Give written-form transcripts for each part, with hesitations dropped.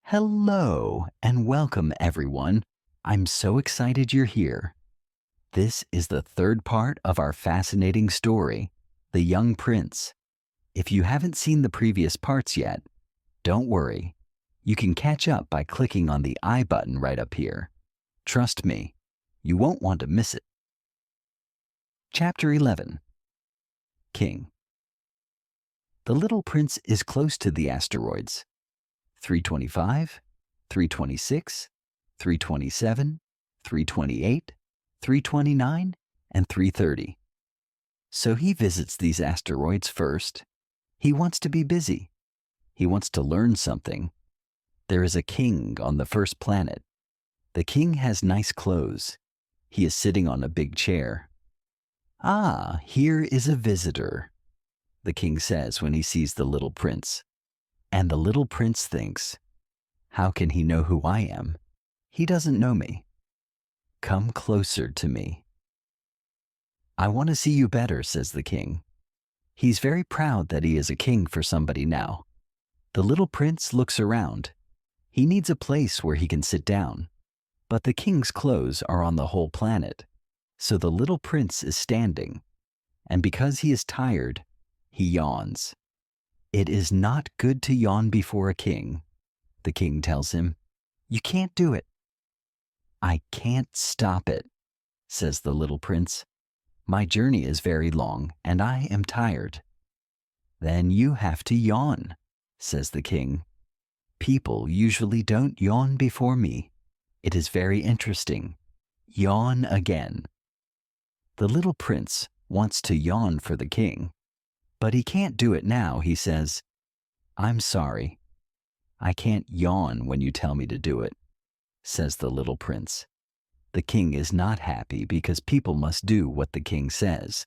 Hello and welcome, everyone. I'm so excited you're here. This is the third part of our fascinating story, The Young Prince. If you haven't seen the previous parts yet, don't worry. You can catch up by clicking on the I button right up here. Trust me, you won't want to miss it. Chapter 11. King. The little prince is close to the asteroids. 325, 326, 327, 328, 329, and 330. So he visits these asteroids first. He wants to be busy. He wants to learn something. There is a king on the first planet. The king has nice clothes. He is sitting on a big chair. "Ah, here is a visitor," the king says when he sees the little prince. And the little prince thinks, "How can he know who I am? He doesn't know me. Come closer to me." "I want to see you better," says the king. He's very proud that he is a king for somebody now. The little prince looks around. He needs a place where he can sit down. But the king's clothes are on the whole planet. So the little prince is standing. And because he is tired, he yawns. "It is not good to yawn before a king," the king tells him. "You can't do it." "I can't stop it," says the little prince. "My journey is very long, and I am tired." "Then you have to yawn," says the king. "People usually don't yawn before me. It is very interesting. Yawn again." The little prince wants to yawn for the king. But he can't do it now, he says. "I'm sorry. I can't yawn when you tell me to do it," says the little prince. The king is not happy because people must do what the king says.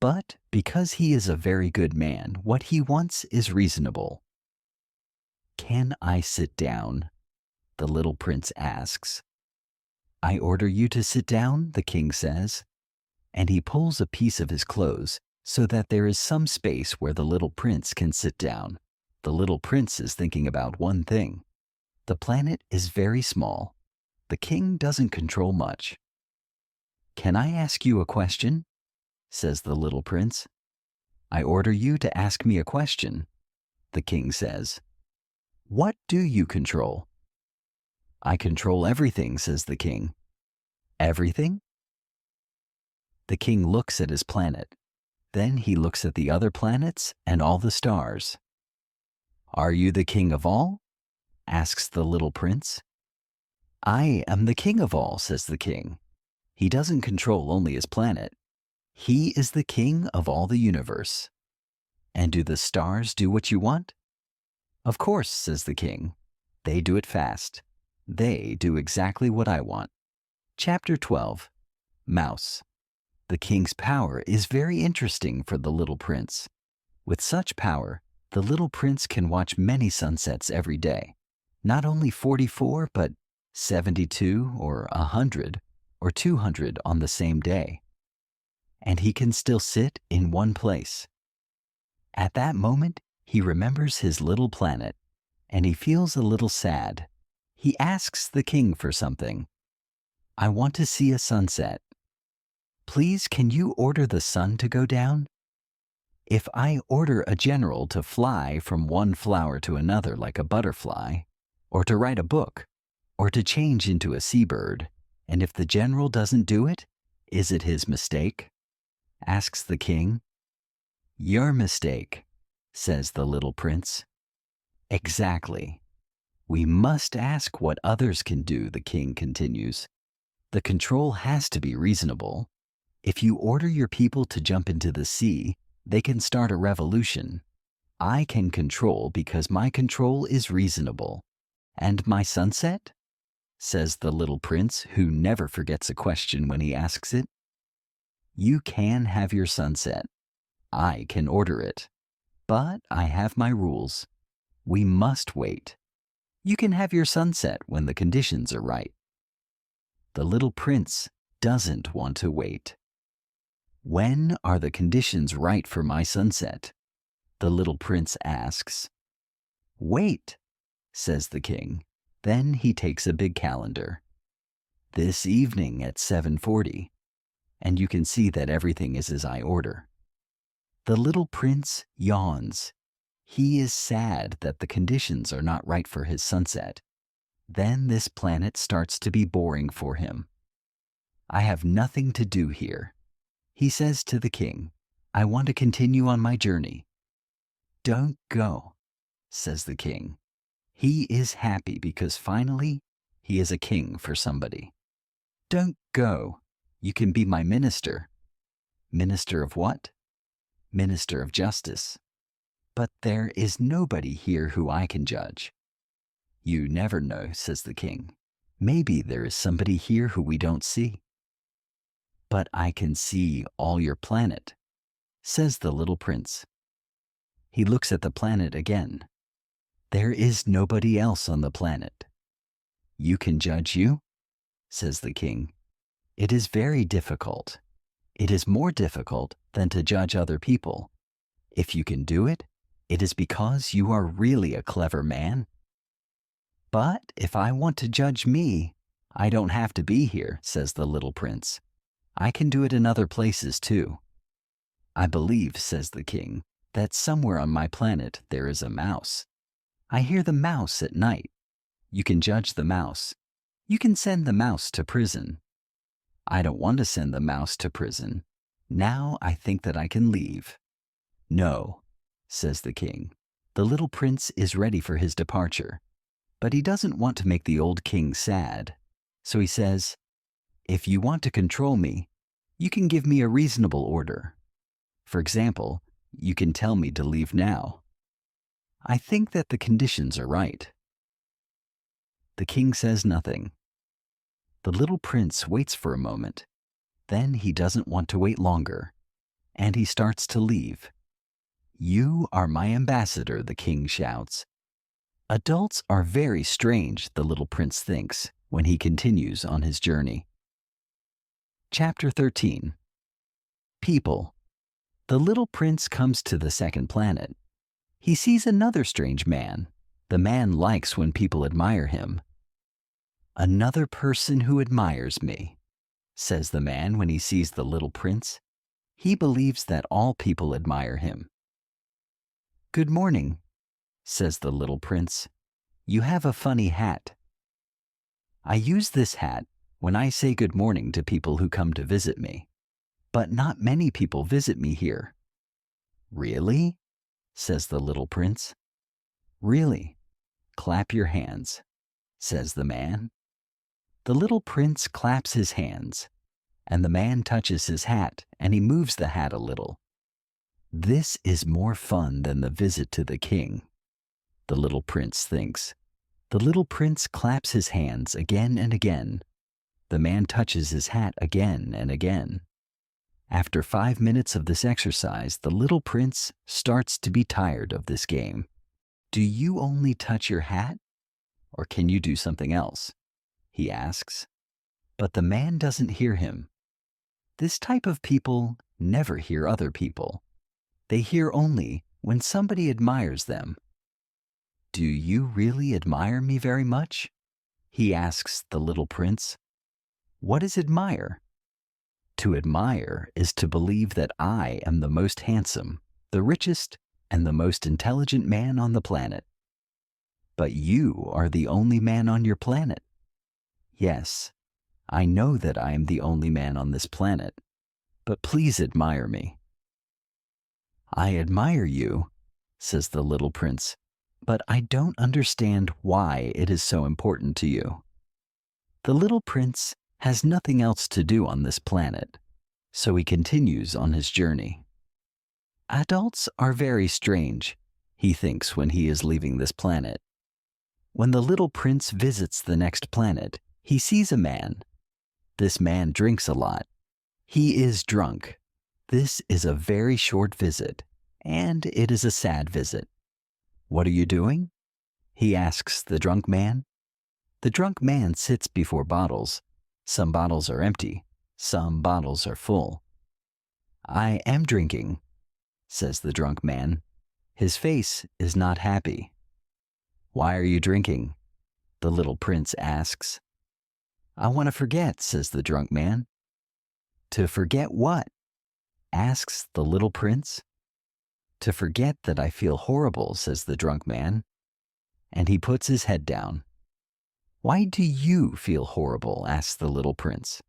But because he is a very good man, what he wants is reasonable. "Can I sit down?" the little prince asks. "I order you to sit down," the king says. And he pulls a piece of his clothes so that there is some space where the little prince can sit down. The little prince is thinking about one thing. The planet is very small. The king doesn't control much. "Can I ask you a question?" says the little prince. "I order you to ask me a question," the king says. "What do you control?" "I control everything," says the king. "Everything?" The king looks at his planet. Then he looks at the other planets and all the stars. "Are you the king of all?" asks the little prince. "I am the king of all," says the king. He doesn't control only his planet. He is the king of all the universe. "And do the stars do what you want?" "Of course," says the king. "They do it fast. They do exactly what I want." Chapter 12. Mouse. The king's power is very interesting for the little prince. With such power, the little prince can watch many sunsets every day. Not only 44, but 72 or 100 or 200 on the same day. And he can still sit in one place. At that moment, he remembers his little planet, and he feels a little sad. He asks the king for something. "I want to see a sunset. Please, can you order the sun to go down?" If I order a general to fly from one flower to another like a butterfly, or to write a book, or to change into a seabird, and if the general doesn't do it, is it his mistake? Asks the king. "Your mistake," says the little prince. "Exactly. We must ask what others can do," the king continues. "The control has to be reasonable. If you order your people to jump into the sea, they can start a revolution. I can control because my control is reasonable. And my sunset?" says the little prince, who never forgets a question when he asks it. "You can have your sunset. I can order it. But I have my rules. We must wait. You can have your sunset when the conditions are right." The little prince doesn't want to wait. "When are the conditions right for my sunset?" the little prince asks. "Wait," says the king. Then he takes a big calendar. This evening at 7:40, and you can see that everything is as I order. The little prince yawns. He is sad that the conditions are not right for his sunset. Then this planet starts to be boring for him. I have nothing to do here. He says to the king, I want to continue on my journey. Don't go, says the king. He is happy because finally he is a king for somebody. Don't go. You can be my minister. Minister of what? Minister of justice. But there is nobody here who I can judge. You never know, says the king. Maybe there is somebody here who we don't see. But I can see all your planet, says the little prince. He looks at the planet again. There is nobody else on the planet. You can judge you, says the king. It is very difficult. It is more difficult than to judge other people. If you can do it, it is because you are really a clever man. But if I want to judge me, I don't have to be here, says the little prince. I can do it in other places too. I believe, says the king, that somewhere on my planet there is a mouse. I hear the mouse at night. You can judge the mouse. You can send the mouse to prison. I don't want to send the mouse to prison. Now I think that I can leave. No, says the king. The little prince is ready for his departure, but he doesn't want to make the old king sad. So he says, if you want to control me, you can give me a reasonable order. For example, you can tell me to leave now. I think that the conditions are right. The king says nothing. The little prince waits for a moment. Then he doesn't want to wait longer, and he starts to leave. You are my ambassador, the king shouts. Adults are very strange, the little prince thinks, when he continues on his journey. Chapter 13. People. The little prince comes to the second planet. He sees another strange man. The man likes when people admire him. Another person who admires me, says the man when he sees the little prince. He believes that all people admire him. Good morning, says the little prince. You have a funny hat. I use this hat when I say good morning to people who come to visit me. But not many people visit me here. Really? Says the little prince. Really. Clap your hands, says the man. The little prince claps his hands, and the man touches his hat, and he moves the hat a little. This is more fun than the visit to the king, the little prince thinks. The little prince claps his hands again and again. The man touches his hat again and again. After 5 minutes of this exercise, the little prince starts to be tired of this game. Do you only touch your hat, or can you do something else? He asks. But the man doesn't hear him. This type of people never hear other people. They hear only when somebody admires them. Do you really admire me very much? He asks the little prince. What is admire? To admire is to believe that I am the most handsome, the richest, and the most intelligent man on the planet. But you are the only man on your planet. Yes, I know that I am the only man on this planet, but please admire me. I admire you, says the little prince, but I don't understand why it is so important to you. The little prince has nothing else to do on this planet, so he continues on his journey. Adults are very strange, he thinks when he is leaving this planet. When the little prince visits the next planet, he sees a man. This man drinks a lot. He is drunk. This is a very short visit, and it is a sad visit. What are you doing? He asks the drunk man. The drunk man sits before bottles. Some bottles are empty. Some bottles are full. I am drinking, says the drunk man. His face is not happy. Why are you drinking? The little prince asks. I want to forget, says the drunk man. To forget what? Asks the little prince. To forget that I feel horrible, says the drunk man. And he puts his head down. Why do you feel horrible? Asks the little prince.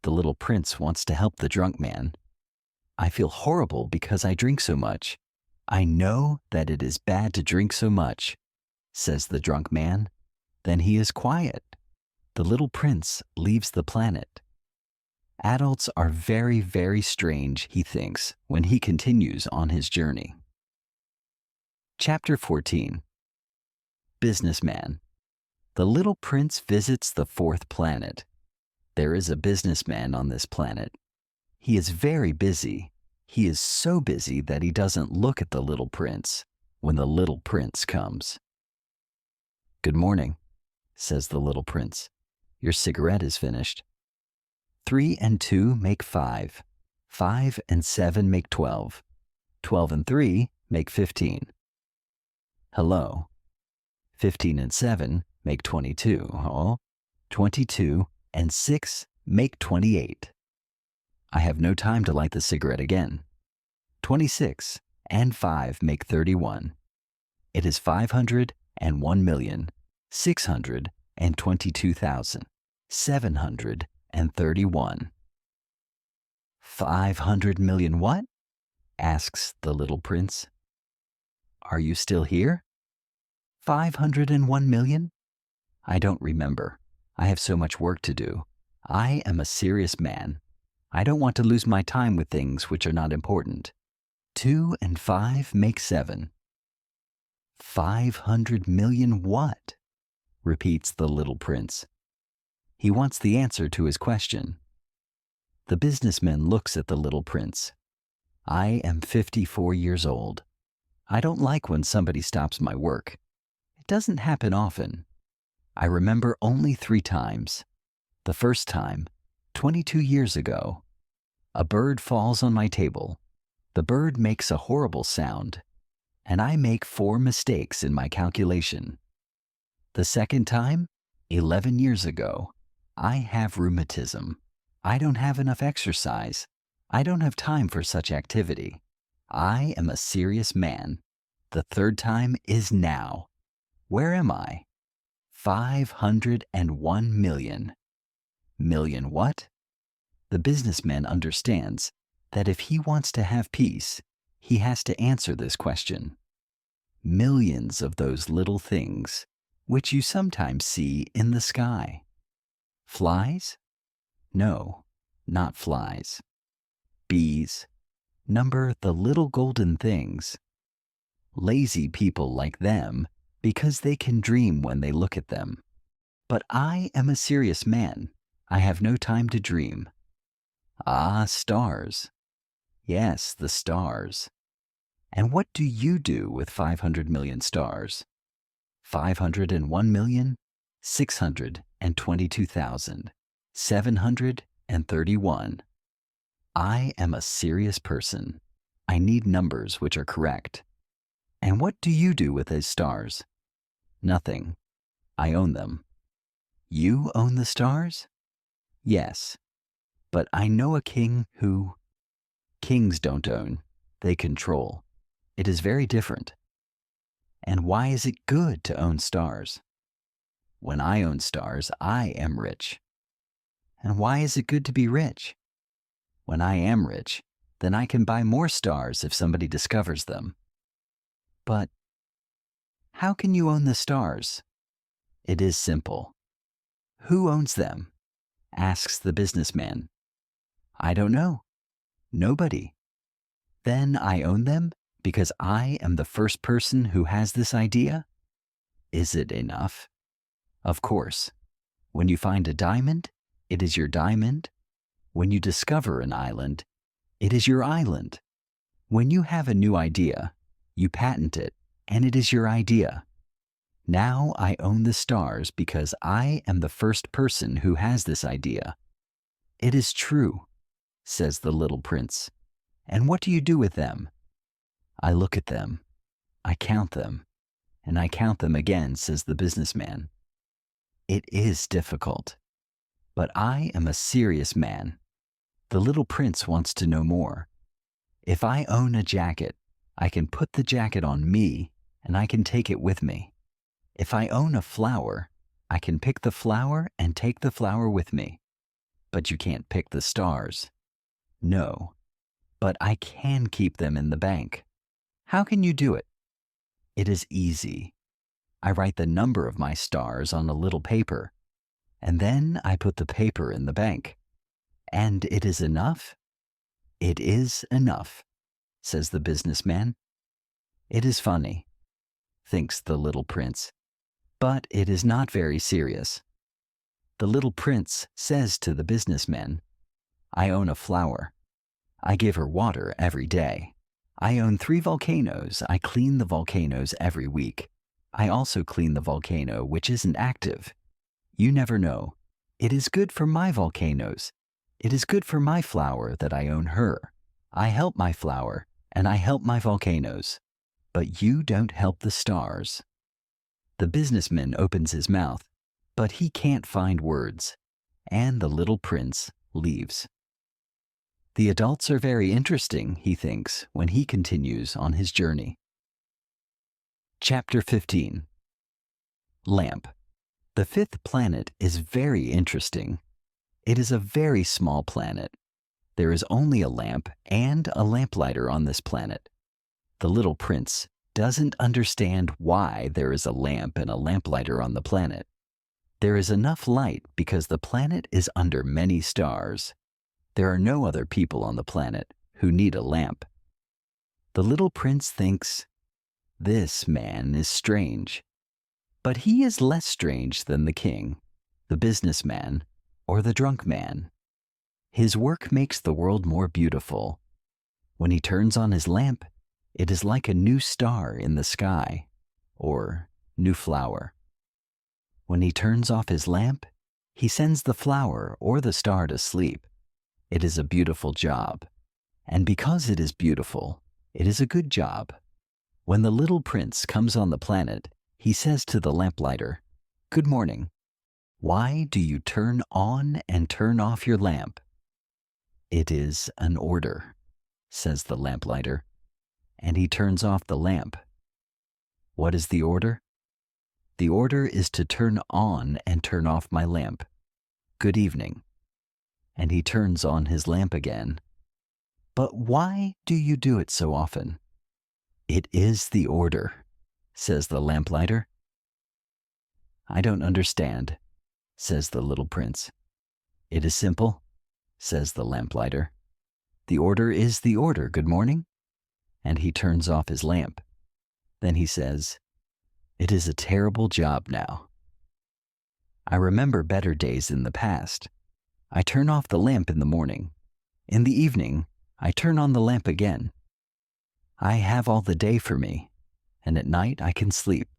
The little prince wants to help the drunk man. I feel horrible because I drink so much. I know that it is bad to drink so much, says the drunk man. Then he is quiet. The little prince leaves the planet. Adults are very, very strange, he thinks, when he continues on his journey. Chapter 14. Businessman. The little prince visits the fourth planet. There is a businessman on this planet. He is very busy. He is so busy that he doesn't look at the little prince when the little prince comes. Good morning, says the little prince. Your cigarette is finished. 3 and 2 make 5. 5 and 7 make 12. 12 and 3 make 15. Hello. 15 and 7 make 22. Oh, 22 and 6 make 28. I have no time to light the cigarette again. 26 and 5 make 31. It is 501,622,731. 500 million what? Asks the little prince. Are you still here? 501 million? I don't remember. I have so much work to do. I am a serious man. I don't want to lose my time with things which are not important. 2 and 5 make 7. 500 million what? Repeats the little prince. He wants the answer to his question. The businessman looks at the little prince. I am 54 years old. I don't like when somebody stops my work. It doesn't happen often. I remember only 3 times. The first time, 22 years ago. A bird falls on my table. The bird makes a horrible sound, and I make 4 mistakes in my calculation. The second time, 11 years ago. I have rheumatism. I don't have enough exercise. I don't have time for such activity. I am a serious man. The third time is now. Where am I? 501 million. Million what? The businessman understands that if he wants to have peace, he has to answer this question. Millions of those little things which you sometimes see in the sky. Flies? No, not flies. Bees. Number the little golden things. Lazy people like them because they can dream when they look at them. But I am a serious man. I have no time to dream. Ah, stars. Yes, the stars. And what do you do with 500 million stars? 501,622,731. I am a serious person. I need numbers which are correct. And what do you do with those stars? Nothing. I own them. You own the stars? Yes. But I know a king who... Kings don't own. They control. It is very different. And why is it good to own stars? When I own stars, I am rich. And why is it good to be rich? When I am rich, then I can buy more stars if somebody discovers them. But how can you own the stars? It is simple. Who owns them? Asks the businessman. I don't know. Nobody. Then I own them because I am the first person who has this idea? Is it enough? Of course. When you find a diamond, it is your diamond. When you discover an island, it is your island. When you have a new idea, you patent it, and it is your idea. Now I own the stars because I am the first person who has this idea. It is true, says the little prince. And what do you do with them? I look at them. I count them. and I count them again, says the businessman. It is difficult, but I am a serious man. The little prince wants to know more. If I own a jacket, I can put the jacket on me and I can take it with me. If I own a flower, I can pick the flower and take the flower with me. But you can't pick the stars. No, but I can keep them in the bank. How can you do it? It is easy. I write the number of my stars on a little paper, and then I put the paper in the bank. And it is enough? It is enough, says the businessman. It is funny, thinks the little prince, but it is not very serious. The little prince says to the businessman, I own a flower. I give her water every day. I own 3 volcanoes. I clean the volcanoes every week. I also clean the volcano which isn't active. You never know. It is good for my volcanoes. It is good for my flower that I own her. I help my flower, and I help my volcanoes. But you don't help the stars. The businessman opens his mouth, but he can't find words, and the little prince leaves. The adults are very interesting, he thinks, when he continues on his journey. Chapter 15. Lamp. The 5th planet is very interesting. It is a very small planet. There is only a lamp and a lamplighter on this planet. The little prince doesn't understand why there is a lamp and a lamplighter on the planet. There is enough light because the planet is under many stars. There are no other people on the planet who need a lamp. The little prince thinks, this man is strange. But he is less strange than the king, the businessman, or the drunk man. His work makes the world more beautiful. When he turns on his lamp, it is like a new star in the sky, or new flower. When he turns off his lamp, he sends the flower or the star to sleep. It is a beautiful job, and because it is beautiful, it is a good job. When the little prince comes on the planet, he says to the lamplighter, Good morning. Why do you turn on and turn off your lamp? It is an order, says the lamplighter, and he turns off the lamp. What is the order? The order is to turn on and turn off my lamp. Good evening. And he turns on his lamp again. But why do you do it so often? It is the order, says the lamplighter. I don't understand, says the little prince. It is simple, says the lamplighter. The order is the order, good morning. And he turns off his lamp. Then he says, It is a terrible job now. I remember better days in the past. I turn off the lamp in the morning. In the evening, I turn on the lamp again. I have all the day for me, and at night I can sleep.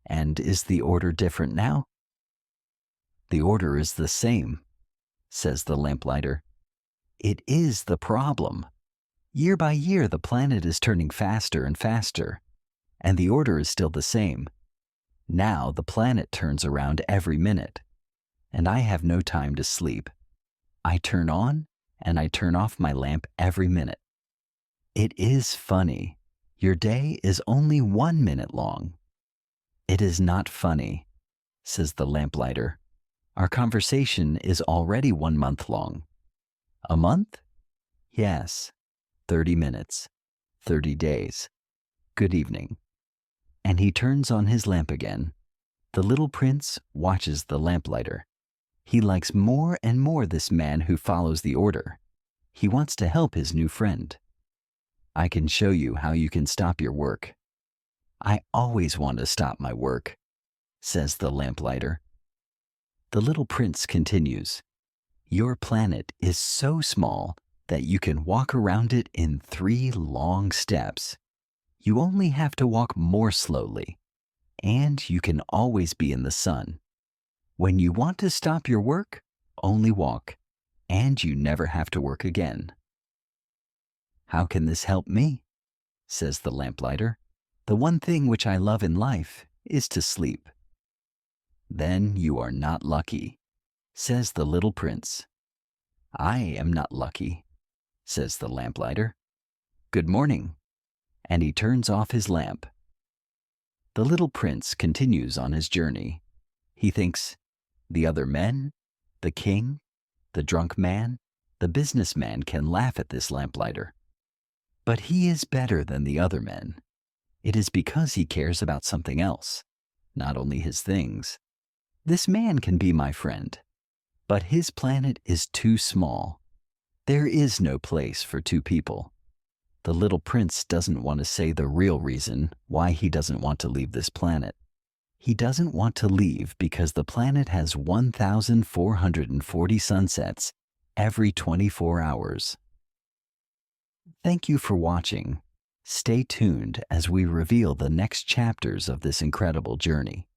And is the order different now? The order is the same, says the lamplighter. It is the problem. Year by year, the planet is turning faster and faster, and the order is still the same. Now the planet turns around every minute, and I have no time to sleep. I turn on and I turn off my lamp every minute. It is funny. Your day is only 1 minute long. It is not funny, says the lamplighter. Our conversation is already 1 month long. A month? Yes. 30 minutes. 30 days. Good evening. And he turns on his lamp again. The little prince watches the lamplighter. He likes more and more this man who follows the order. He wants to help his new friend. I can show you how you can stop your work. I always want to stop my work, says the lamplighter. The little prince continues, Your planet is so small that you can walk around it in 3 long steps. You only have to walk more slowly, and you can always be in the sun. When you want to stop your work, only walk, and you never have to work again. How can this help me? Says the lamplighter. The one thing which I love in life is to sleep." "Then you are not lucky," says the little prince. "I am not lucky," says the lamplighter. "Good morning," and he turns off his lamp. The little prince continues on his journey. He thinks, the other men, the king, the drunk man, the businessman can laugh at this lamplighter. But he is better than the other men. It is because he cares about something else, not only his things. This man can be my friend, but his planet is too small. There is no place for two people. The little prince doesn't want to say the real reason why he doesn't want to leave this planet. He doesn't want to leave because the planet has 1,440 sunsets every 24 hours. Thank you for watching. Stay tuned as we reveal the next chapters of this incredible journey.